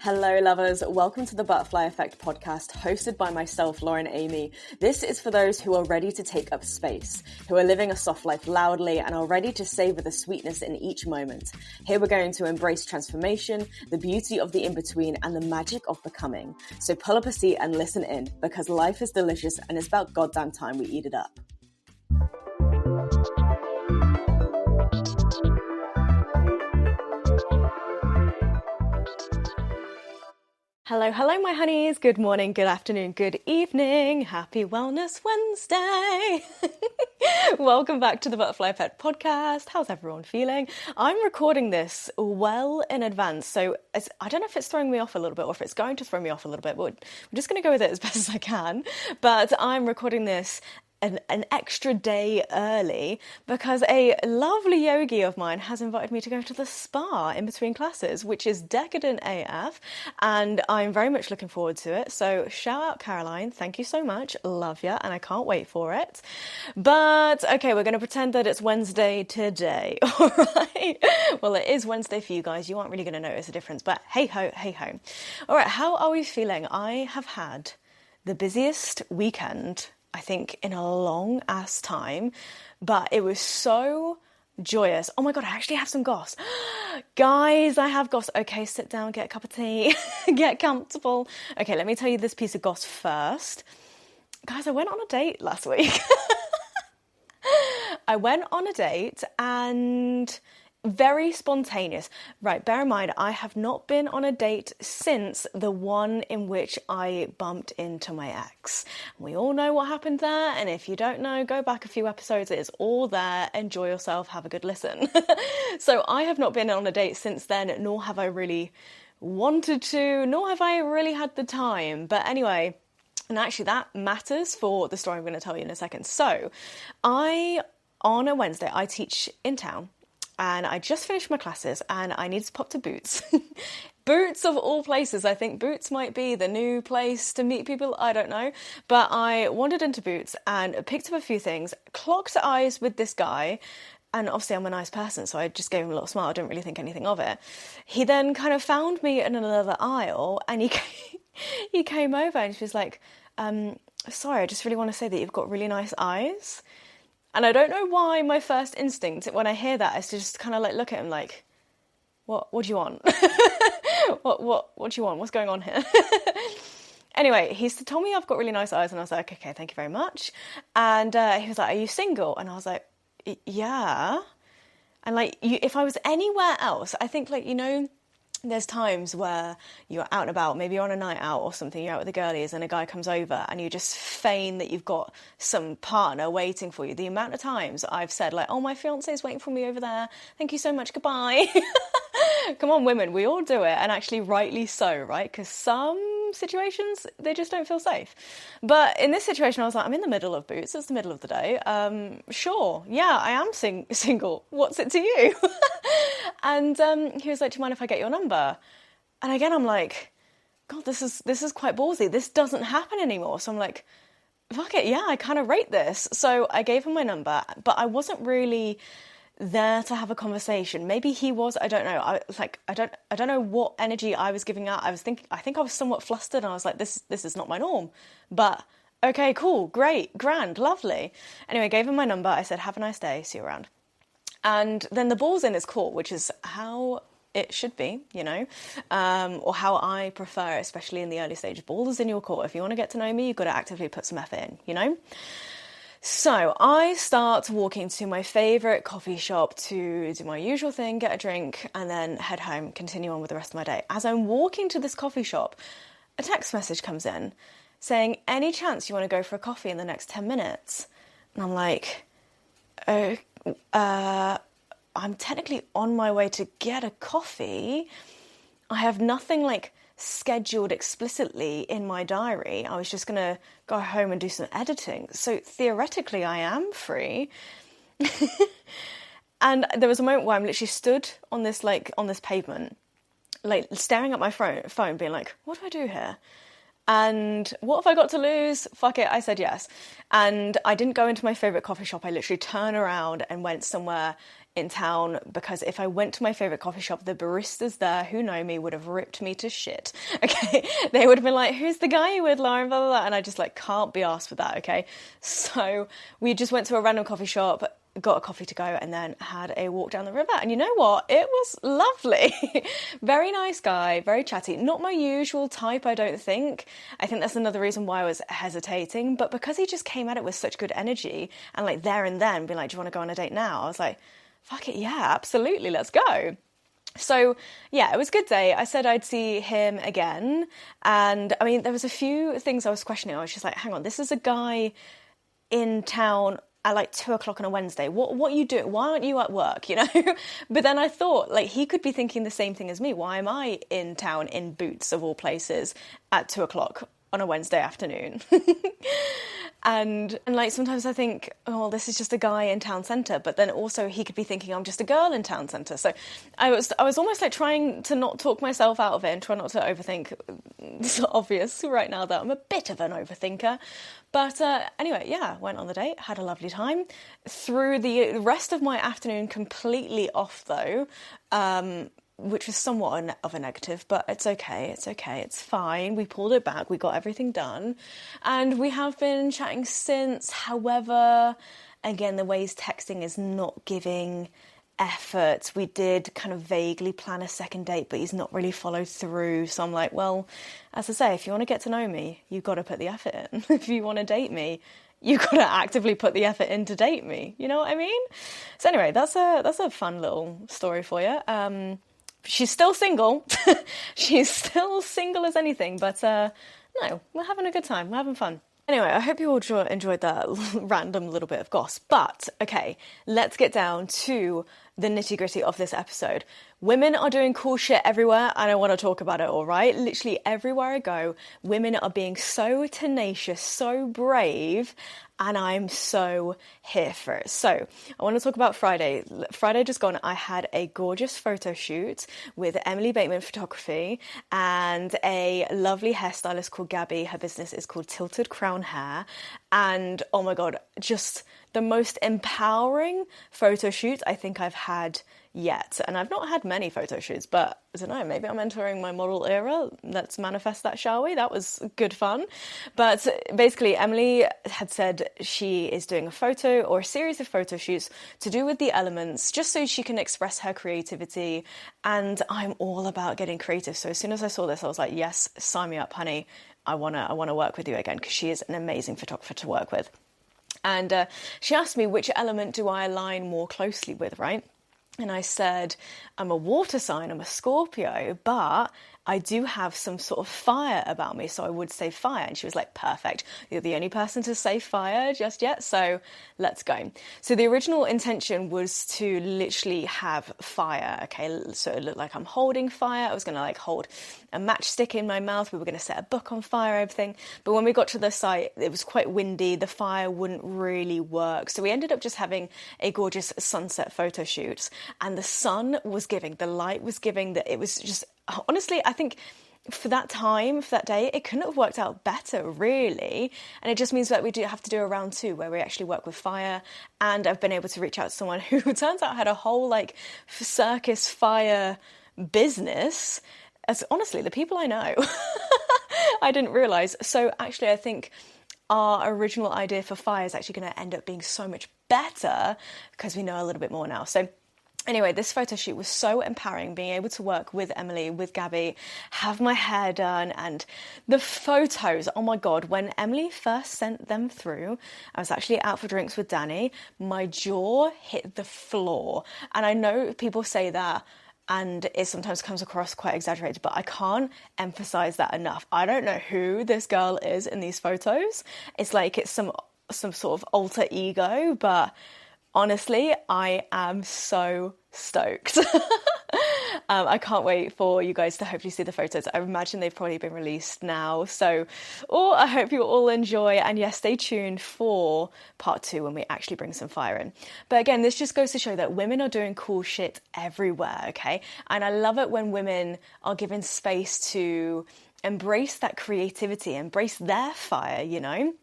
Hello lovers, welcome to the Butterfly Effect podcast hosted by myself, Lauren Amy. This is for those who are ready to take up space, who are living a soft life loudly and are ready to savor the sweetness in each moment. Here we're going to embrace transformation, the beauty of the in-between and the magic of becoming. So pull up a seat and listen in because life is delicious and it's about goddamn time we eat it up. Hello, my honeys. Good morning, good afternoon, good evening. Happy Wellness Wednesday. Welcome back to the Butterfly Effect podcast. How's everyone feeling? I'm recording this well in advance, so I don't know if it's throwing me off a little bit or if it's going to throw me off a little bit, but I'm just going to go with it as best as I can. But I'm recording this an extra day early because a lovely yogi of mine has invited me to go to the spa in between classes, which is decadent AF, and I'm very much looking forward to it. So shout out Caroline, thank you so much, love ya, and I can't wait for it. But okay, we're going to pretend that it's Wednesday today. All right, well, it is Wednesday for you guys, you aren't really going to notice a difference, but hey ho. All right, how are we feeling? I have had the busiest weekend I think in a long ass time, but it was so joyous. Oh my God, I actually have some goss. Guys, I have goss. Okay, sit down, get a cup of tea, get comfortable. Okay, let me tell you this piece of goss first. Guys, I went on a date last week. I went on a date and very spontaneous. Right, bear in mind, I have not been on a date since the one in which I bumped into my ex. We all know what happened there, and if you don't know, go back a few episodes, it is all there. Enjoy yourself, have a good listen. So I have not been on a date since then, nor have I really wanted to, nor have I really had the time. But anyway, and actually that matters for the story I'm going to tell you in a second. So on a Wednesday, I teach in town, and I just finished my classes and I needed to pop to Boots. Boots of all places. I think Boots might be the new place to meet people. I don't know. But I wandered into Boots and picked up a few things, clocked eyes with this guy. And obviously I'm a nice person, so I just gave him a little smile. I didn't really think anything of it. He then kind of found me in another aisle and he came over and she was like, sorry, I just really want to say that you've got really nice eyes. And I don't know why my first instinct when I hear that is to just kind of like look at him like, what do you want? what do you want? What's going on here? Anyway, he told me I've got really nice eyes and I was like, okay, thank you very much. And he was like, are you single? And I was like, yeah. And like, if I was anywhere else, I think like, you know, there's times where you're out and about, maybe you're on a night out or something, you're out with the girlies and a guy comes over and you just feign that you've got some partner waiting for you. The amount of times I've said like, oh, my fiance's waiting for me over there. Thank you so much. Goodbye. Come on, women, we all do it. And actually rightly so, right? Because some situations, they just don't feel safe. But in this situation, I was like, I'm in the middle of Boots. It's the middle of the day. Sure. Yeah, I am single. What's it to you? And he was like, do you mind if I get your number? And again, I'm like, God, this is quite ballsy. This doesn't happen anymore. So I'm like, fuck it. Yeah, I kind of rate this. So I gave him my number, but I wasn't really there to have a conversation. Maybe he was, I don't know. I don't know what energy I was giving out. I think I was somewhat flustered and I was like, this is not my norm. But okay, cool, great, grand, lovely. Anyway, gave him my number. I said, have a nice day, see you around. And then the ball's in his court, which is how it should be, you know, or how I prefer, especially in the early stage. Ball's in your court. If you want to get to know me, you've got to actively put some effort in, you know. So I start walking to my favourite coffee shop to do my usual thing, get a drink, and then head home, continue on with the rest of my day. As I'm walking to this coffee shop, a text message comes in saying, any chance you want to go for a coffee in the next 10 minutes? And I'm like, oh, I'm technically on my way to get a coffee. I have nothing like scheduled explicitly in my diary. I was just going to go home and do some editing. So theoretically I am free. And there was a moment where I'm literally stood on this pavement, like staring at my phone being like, what do I do here? And what have I got to lose? Fuck it, I said yes. And I didn't go into my favourite coffee shop. I literally turned around and went somewhere in town, because if I went to my favorite coffee shop, the baristas there who know me would have ripped me to shit. Okay, they would have been like, who's the guy you with, Lauren, blah, blah, blah. And I just like can't be asked with that. Okay, so we just went to a random coffee shop, got a coffee to go, and then had a walk down the river. And you know what? It was lovely. Very nice guy, very chatty. Not my usual type, I don't think. I think that's another reason why I was hesitating. But because he just came at it with such good energy and like there and then being like, do you want to go on a date now? I was like, fuck it, yeah, absolutely, let's go. So, yeah, it was a good day. I said I'd see him again. And I mean, there was a few things I was questioning. I was just like, hang on, this is a guy in town at like 2 o'clock on a Wednesday. What are you doing? Why aren't you at work, you know? But then I thought, like, he could be thinking the same thing as me. Why am I in town in Boots, of all places, at 2 o'clock on a Wednesday afternoon? And like sometimes I think, oh, this is just a guy in town centre, but then also he could be thinking I'm just a girl in town centre. So I was almost like trying to not talk myself out of it and try not to overthink. It's obvious right now that I'm a bit of an overthinker. But anyway, yeah, went on the date, had a lovely time. Through the rest of my afternoon completely off though, which was somewhat of a negative, but it's okay, it's fine. We pulled it back, we got everything done, and we have been chatting since. However, again, the way he's texting is not giving effort. We did kind of vaguely plan a second date, but he's not really followed through. So I'm like, well, as I say, if you want to get to know me, you've got to put the effort in. If you want to date me, you've got to actively put the effort in to date me. You know what I mean? So anyway, that's a fun little story for you. She's still single. She's still single as anything, but no, we're having a good time. We're having fun. Anyway, I hope you all enjoyed that random little bit of goss. But, okay, let's get down to the nitty-gritty of this episode. Women are doing cool shit everywhere, and I want to talk about it, all right? Literally everywhere I go, women are being so tenacious, so brave, and I'm so here for it. So I want to talk about Friday. Friday just gone, I had a gorgeous photo shoot with Emily Bateman Photography and a lovely hairstylist called Gabby. Her business is called Tilted Crown Hair. And oh my God, just the most empowering photo shoot I think I've had yet. And I've not had many photo shoots, but I don't know, maybe I'm entering my model era. Let's manifest that, shall we? That was good fun. But basically, Emily had said she is doing a photo or a series of photo shoots to do with the elements, just so she can express her creativity. And I'm all about getting creative. So as soon as I saw this, I was like, yes, sign me up, honey. I wanna work with you again, because she is an amazing photographer to work with. And she asked me, which element do I align more closely with, right? And I said, I'm a water sign, I'm a Scorpio, but I do have some sort of fire about me, so I would say fire. And she was like, perfect. You're the only person to say fire just yet, so let's go. So the original intention was to literally have fire, okay? So it looked like I'm holding fire. I was going to like hold a matchstick in my mouth. We were going to set a book on fire, everything. But when we got to the site, it was quite windy. The fire wouldn't really work. So we ended up just having a gorgeous sunset photo shoot. And the sun was giving, the light was giving, that it was just, honestly, I think for that time, for that day, it couldn't have worked out better, really. And it just means that we do have to do a round 2 where we actually work with fire. And I've been able to reach out to someone who turns out had a whole like circus fire business. As honestly, the people I know, I didn't realise. So actually, I think our original idea for fire is actually going to end up being so much better because we know a little bit more now. So anyway, this photo shoot was so empowering, being able to work with Emily, with Gabby, have my hair done, and the photos, oh my God, when Emily first sent them through, I was actually out for drinks with Danny, my jaw hit the floor. And I know people say that, and it sometimes comes across quite exaggerated, but I can't emphasize that enough. I don't know who this girl is in these photos. It's like it's some sort of alter ego, but honestly, I am so stoked. I can't wait for you guys to hopefully see the photos. I imagine they've probably been released now. So, I hope you all enjoy. And yes, stay tuned for part 2 when we actually bring some fire in. But again, this just goes to show that women are doing cool shit everywhere, okay? And I love it when women are given space to embrace that creativity, embrace their fire, you know?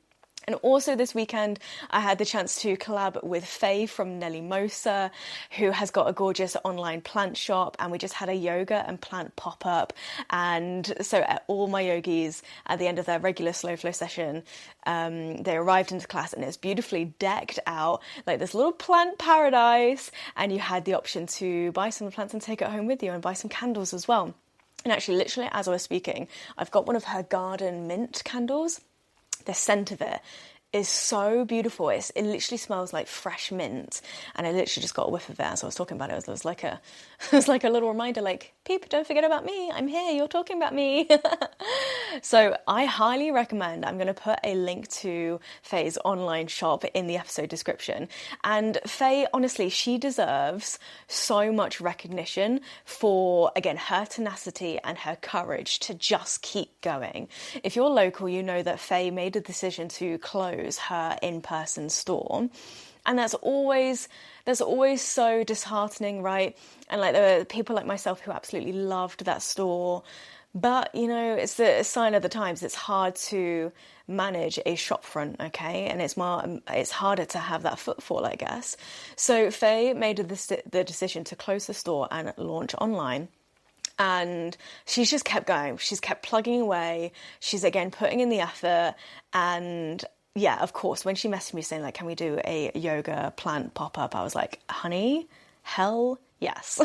And also this weekend, I had the chance to collab with Faye from Nelly Mosa, who has got a gorgeous online plant shop, and we just had a yoga and plant pop-up. And so all my yogis, at the end of their regular slow flow session, they arrived into class and it's beautifully decked out, like this little plant paradise. And you had the option to buy some plants and take it home with you, and buy some candles as well. And actually, literally, as I was speaking, I've got one of her garden mint candles. The scent of it is so beautiful. It literally smells like fresh mint, and I literally just got a whiff of it as I was talking about it. It was like a, it was like a little reminder, like, people, don't forget about me. I'm here. You're talking about me. So I highly recommend. I'm going to put a link to Faye's online shop in the episode description. And Faye, honestly, she deserves so much recognition for, again, her tenacity and her courage to just keep going. If you're local, you know that Faye made a decision to close her in-person store. And that's always so disheartening, right? And like there were people like myself who absolutely loved that store. But, you know, it's the sign of the times. It's hard to manage a shop front, okay? And it's harder to have that footfall, I guess. So Faye made the decision to close the store and launch online. And she's just kept going. She's kept plugging away. She's, again, putting in the effort. And yeah, of course, when she messaged me saying, like, can we do a yoga plant pop-up? I was like, honey, hell yes.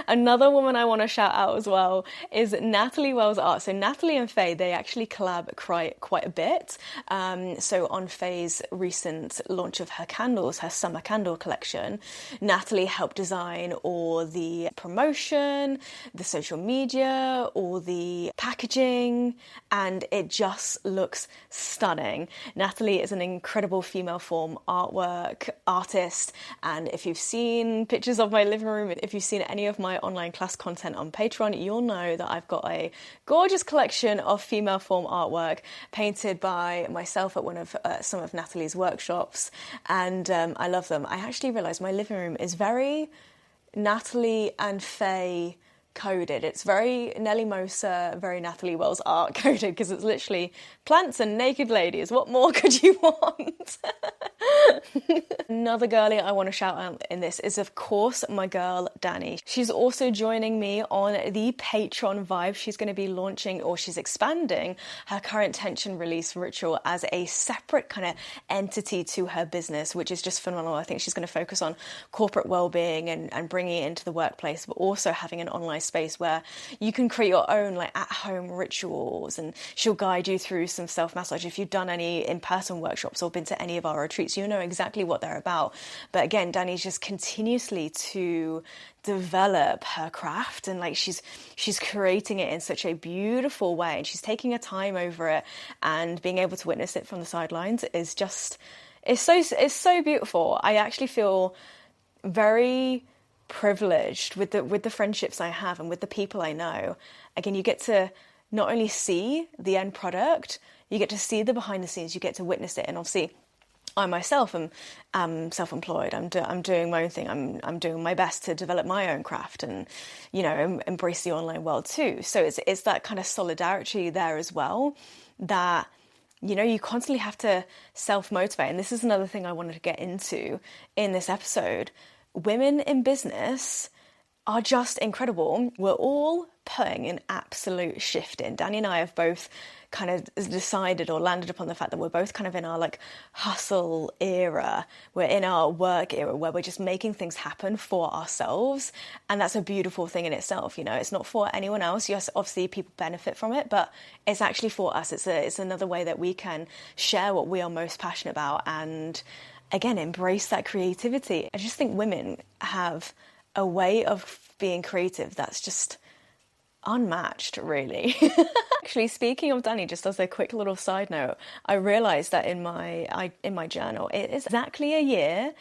Another woman I want to shout out as well is Natalie Wells Art. So Natalie and Faye, they actually collab quite a bit. So on Faye's recent launch of her candles, her summer candle collection, Natalie helped design all the promotion, the social media, all the packaging, and it just looks stunning. Natalie is an incredible female form artist, and if you've seen pictures of my living room, if you've seen any of my online class content on Patreon, you'll know that I've got a gorgeous collection of female form artwork painted by myself at one of some of Natalie's workshops, and I love them. I actually realised my living room is very Natalie and Faye coded. It's very Nelly Mosa, very Natalie Wells Art coded, because it's literally plants and naked ladies. What more could you want? Another girlie I want to shout out in this is, of course, my girl Dani. She's also joining me on the Patreon vibe. She's going to be launching, or she's expanding, her current tension release ritual as a separate kind of entity to her business, which is just phenomenal. I think she's going to focus on corporate well-being and bringing it into the workplace, but also having an online space where you can create your own like at-home rituals, and she'll guide you through some self-massage. If you've done any in-person workshops or been to any of our retreats, you know exactly what they're about. But again, Dani's just continuously to develop her craft, and like she's creating it in such a beautiful way, and she's taking her time over it, and being able to witness it from the sidelines is just, it's so beautiful. I actually feel very privileged with the friendships I have and with the people I know. Again, you get to not only see the end product, you get to see the behind the scenes, you get to witness it. And obviously I myself am self-employed. I'm doing my own thing. I'm doing my best to develop my own craft and, you know, embrace the online world too. So it's that kind of solidarity there as well, that, you know, you constantly have to self-motivate. And this is another thing I wanted to get into in this episode. Women in business are just incredible. We're all putting an absolute shift in. Dani and I have both kind of decided or landed upon the fact that we're both kind of in our like hustle era. We're in our work era where we're just making things happen for ourselves. And that's a beautiful thing in itself. You know, it's not for anyone else. Yes, obviously people benefit from it, but it's actually for us. It's another way that we can share what we are most passionate about and, again, embrace that creativity. I just think women have a way of being creative that's just unmatched, really. Actually, speaking of Dani, just as a quick little side note, I realised that in my journal, it is exactly a year,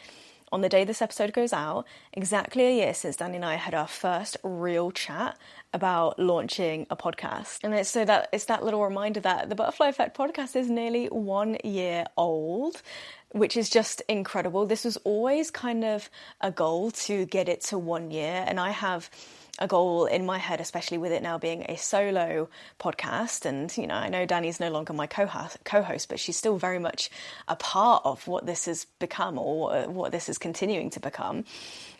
on the day this episode goes out, exactly a year since Dani and I had our first real chat about launching a podcast. And it's that little reminder that the Butterfly Effect podcast is nearly 1 year old, which is just incredible. This was always kind of a goal to get it to 1 year. And I have a goal in my head, especially with it now being a solo podcast. And, you know, I know Danny's no longer my co-host, but she's still very much a part of what this has become, or what this is continuing to become.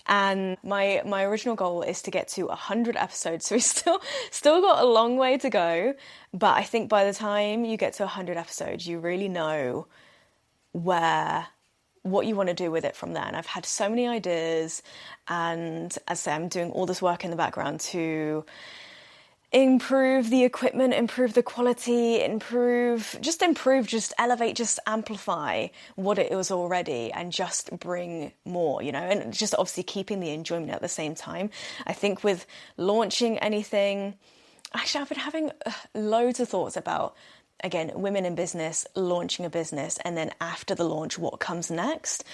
And my original goal is to get to 100 episodes. So we've still got a long way to go. But I think by the time you get to 100 episodes, you really know what you want to do with it from there. And I've had so many ideas, and as I say, I'm doing all this work in the background to improve the equipment, improve the quality, just elevate, just amplify what it was already, and just bring more, you know, and just obviously keeping the enjoyment at the same time. I think with launching anything, actually I've been having loads of thoughts about, again, women in business, launching a business, and then after the launch, what comes next.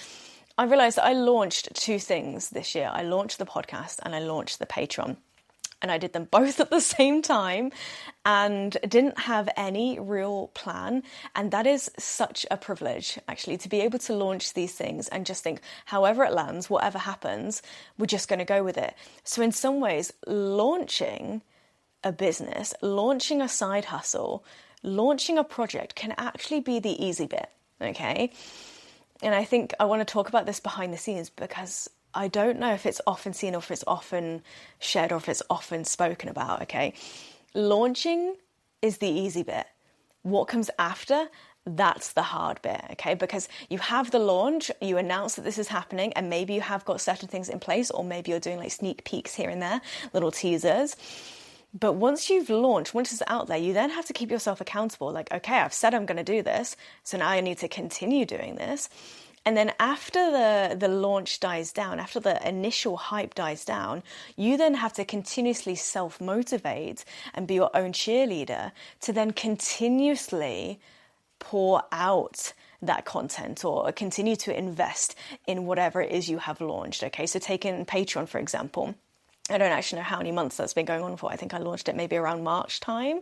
I realized that I launched two things this year. I launched the podcast and I launched the Patreon. And I did them both at the same time and didn't have any real plan. And that is such a privilege, actually, to be able to launch these things and just think, however it lands, whatever happens, we're just going to go with it. So in some ways, launching a business, launching a side hustle, launching a project can actually be the easy bit, okay? And I think I want to talk about this behind the scenes, because I don't know if it's often seen, or if it's often shared, or if it's often spoken about, okay? Launching is the easy bit. What comes after, that's the hard bit, okay? Because you have the launch, you announce that this is happening, and maybe you have got certain things in place, or maybe you're doing like sneak peeks here and there, little teasers. But once you've launched, once it's out there, you then have to keep yourself accountable. Like, okay, I've said I'm going to do this, so now I need to continue doing this. And then after the launch dies down, after the initial hype dies down, you then have to continuously self-motivate and be your own cheerleader to then continuously pour out that content, or continue to invest in whatever it is you have launched. Okay, so taking Patreon, for example. I don't actually know how many months that's been going on for. I think I launched it maybe around March time.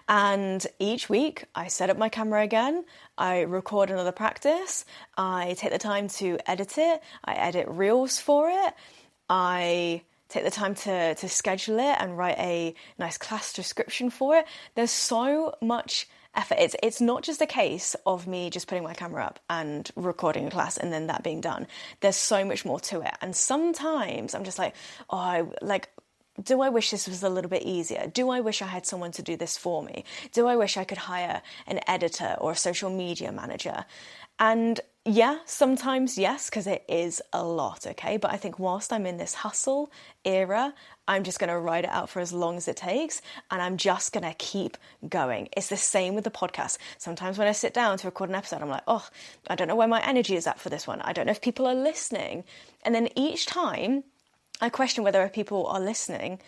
And each week I set up my camera again. I record another practice. I take the time to edit it. I edit reels for it. I take the time to schedule it and write a nice class description for it. There's so much effort. It's not just a case of me just putting my camera up and recording a class and then that being done. There's so much more to it. And sometimes I'm just like, do I wish this was a little bit easier? Do I wish I had someone to do this for me? Do I wish I could hire an editor or a social media manager? And yeah, sometimes yes, because it is a lot, okay? But I think whilst I'm in this hustle era, I'm just going to ride it out for as long as it takes, and I'm just going to keep going. It's the same with the podcast. Sometimes when I sit down to record an episode, I'm like, oh, I don't know where my energy is at for this one. I don't know if people are listening. And then each time I question whether people are listening,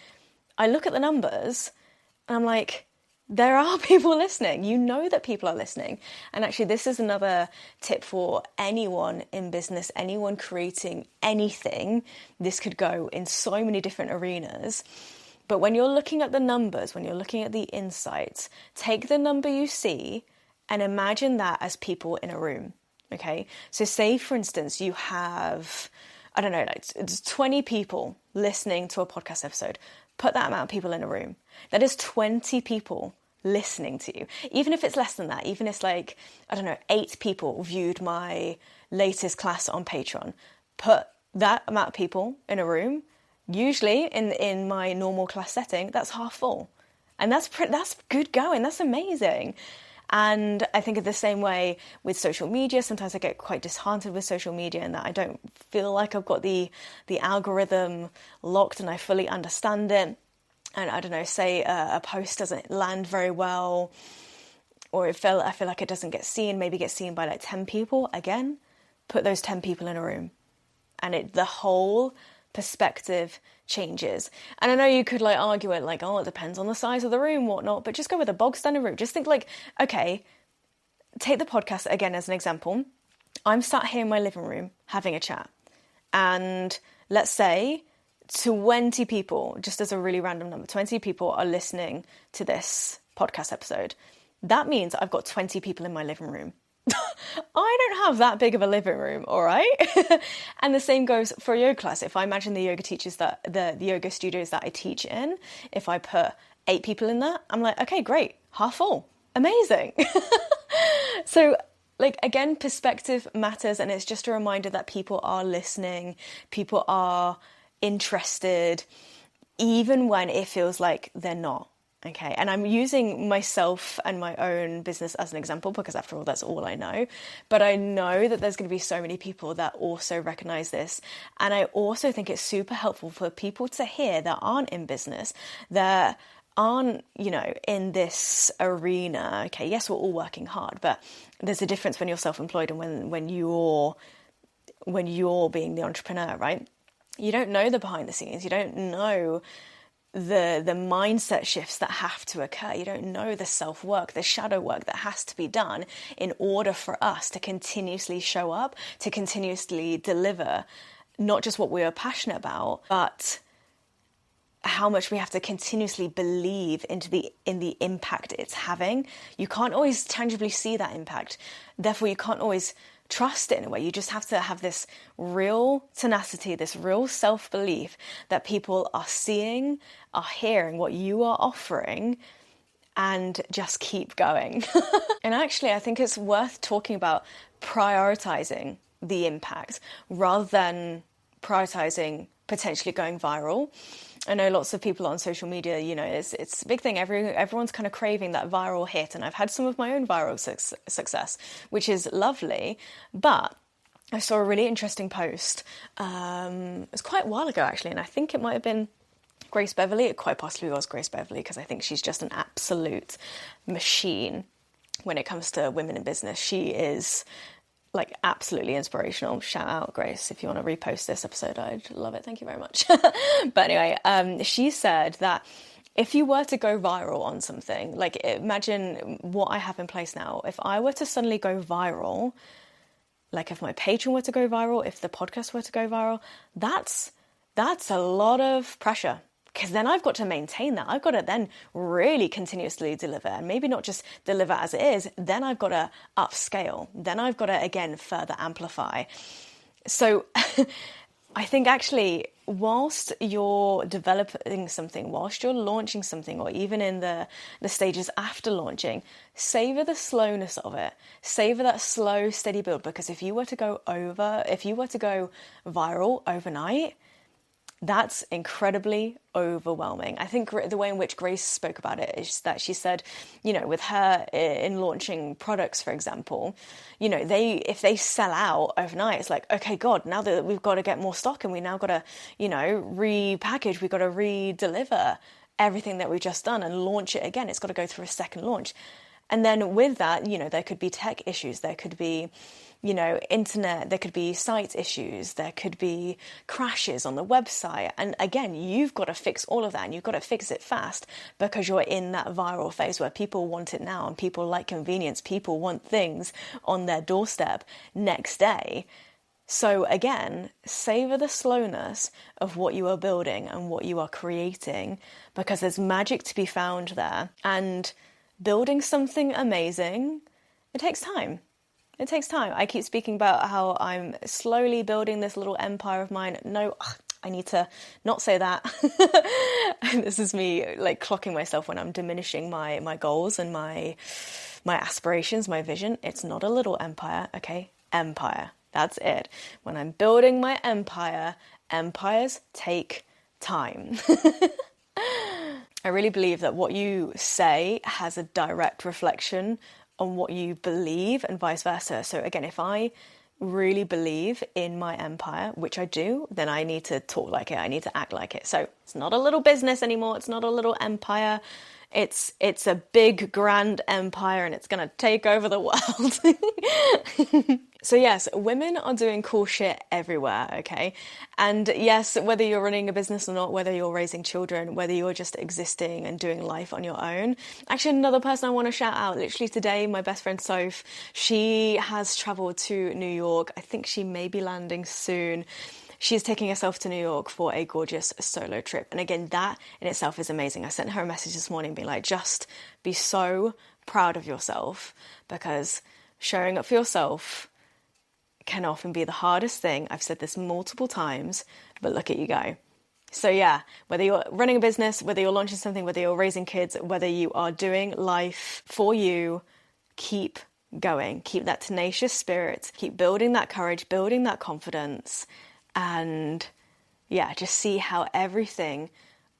I look at the numbers and I'm like, there are people listening. You know that people are listening. And actually, this is another tip for anyone in business, anyone creating anything. This could go in so many different arenas. But when you're looking at the numbers, when you're looking at the insights, take the number you see and imagine that as people in a room. Okay? So say, for instance, you have, I don't know, like it's 20 people listening to a podcast episode. Put that amount of people in a room. That is 20 people listening to you. Even if it's less than that, even if it's like, I don't know, 8 people viewed my latest class on Patreon. Put that amount of people in a room. Usually in my normal class setting, that's half full. And that's good going. That's amazing. And I think of the same way with social media. Sometimes I get quite disheartened with social media in that I don't feel like I've got the algorithm locked and I fully understand it. And I don't know, say a post doesn't land very well, or I feel like it doesn't get seen, maybe get seen by like 10 people. Again, put those 10 people in a room and the whole perspective changes. And I know you could like argue it like, oh, it depends on the size of the room, whatnot, but just go with a bog standard room. Just think like, okay, take the podcast again as an example. I'm sat here in my living room having a chat, and let's say 20 people, just as a really random number, 20 people are listening to this podcast episode. That means I've got 20 people in my living room. I don't have that big of a living room, all right? And the same goes for a yoga class. If I imagine the yoga teachers that the yoga studios that I teach in, if I put 8 people in there, I'm like, okay, great, half full, amazing. So, like, again, perspective matters, and it's just a reminder that people are listening, people are interested, even when it feels like they're not. Okay, and I'm using myself and my own business as an example because after all, that's all I know. But I know that there's going to be so many people that also recognize this. And I also think it's super helpful for people to hear that aren't in business, that aren't, in this arena. Okay, yes, we're all working hard, but there's a difference when you're self-employed and when you're being the entrepreneur, right? You don't know the behind the scenes. You don't know the mindset shifts that have to occur. You don't know the self-work, the shadow work that has to be done in order for us to continuously show up, to continuously deliver not just what we are passionate about, but how much we have to continuously believe in the impact it's having. You can't always tangibly see that impact. Therefore, you can't always trust it in a way. You just have to have this real tenacity, this real self-belief that people are seeing, are hearing what you are offering, and just keep going. And actually, I think it's worth talking about prioritizing the impact rather than prioritizing potentially going viral. I know lots of people on social media, it's a big thing. Everyone's kind of craving that viral hit. And I've had some of my own viral success, which is lovely. But I saw a really interesting post. It was quite a while ago, actually. And I think it might have been Grace Beverley. It quite possibly was Grace Beverley, because I think she's just an absolute machine when it comes to women in business. She is like absolutely inspirational. Shout out, Grace. If you want to repost this episode, I'd love it. Thank you very much. But anyway, she said that if you were to go viral on something, like imagine what I have in place now. If I were to suddenly go viral, like if my Patreon were to go viral, if the podcast were to go viral, that's a lot of pressure. Because then I've got to maintain that. I've got to then really continuously deliver, and maybe not just deliver as it is. Then I've got to upscale. Then I've got to, again, further amplify. So I think actually, whilst you're developing something, whilst you're launching something, or even in the stages after launching, savor the slowness of it. Savor that slow, steady build. Because if you were to go viral overnight, that's incredibly overwhelming. I think the way in which Grace spoke about it is that she said, with her in launching products, for example, if they sell out overnight, it's like, okay, God, now that we've got to get more stock and we now got to, repackage, we've got to re-deliver everything that we've just done and launch it again. It's got to go through a second launch. And then with that, there could be tech issues. There could be, internet, there could be site issues, there could be crashes on the website. And again, you've got to fix all of that, and you've got to fix it fast, because you're in that viral phase where people want it now, and people like convenience. People want things on their doorstep next day. So again, savor the slowness of what you are building and what you are creating, because there's magic to be found there. And building something amazing, it takes time. It takes time. I keep speaking about how I'm slowly building this little empire of mine. No, I need to not say that. This is me like clocking myself when I'm diminishing my goals and my aspirations, my vision. It's not a little empire, okay? Empire. That's it. When I'm building my empire, empires take time. I really believe that what you say has a direct reflection on what you believe, and vice versa. So again, if I really believe in my empire, which I do, then I need to talk like it. I need to act like it. So it's not a little business anymore. It's not a little empire. It's a big, grand empire, and it's going to take over the world. So yes, women are doing cool shit everywhere, okay? And yes, whether you're running a business or not, whether you're raising children, whether you're just existing and doing life on your own. Actually, another person I want to shout out, literally today, my best friend Soph, she has traveled to New York. I think she may be landing soon. She's taking herself to New York for a gorgeous solo trip. And again, that in itself is amazing. I sent her a message this morning being like, just be so proud of yourself, because showing up for yourself can often be the hardest thing. I've said this multiple times, but look at you go. So yeah, whether you're running a business, whether you're launching something, whether you're raising kids, whether you are doing life for you, keep going. Keep that tenacious spirit. Keep building that courage, building that confidence. And yeah, just see how everything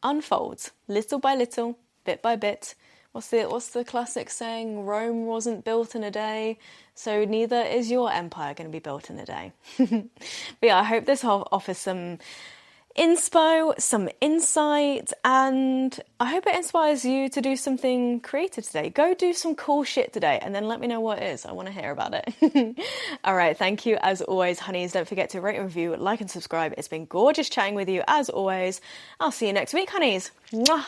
unfolds little by little, bit by bit. What's the classic saying? Rome wasn't built in a day, so neither is your empire going to be built in a day. But yeah, I hope this offers some inspo, some insight, and I hope it inspires you to do something creative today. Go do some cool shit today and then let me know what it is. I want to hear about it. All right, thank you as always, honeys. Don't forget to rate and review, like and subscribe. It's been gorgeous chatting with you as always. I'll see you next week, honeys. Mwah.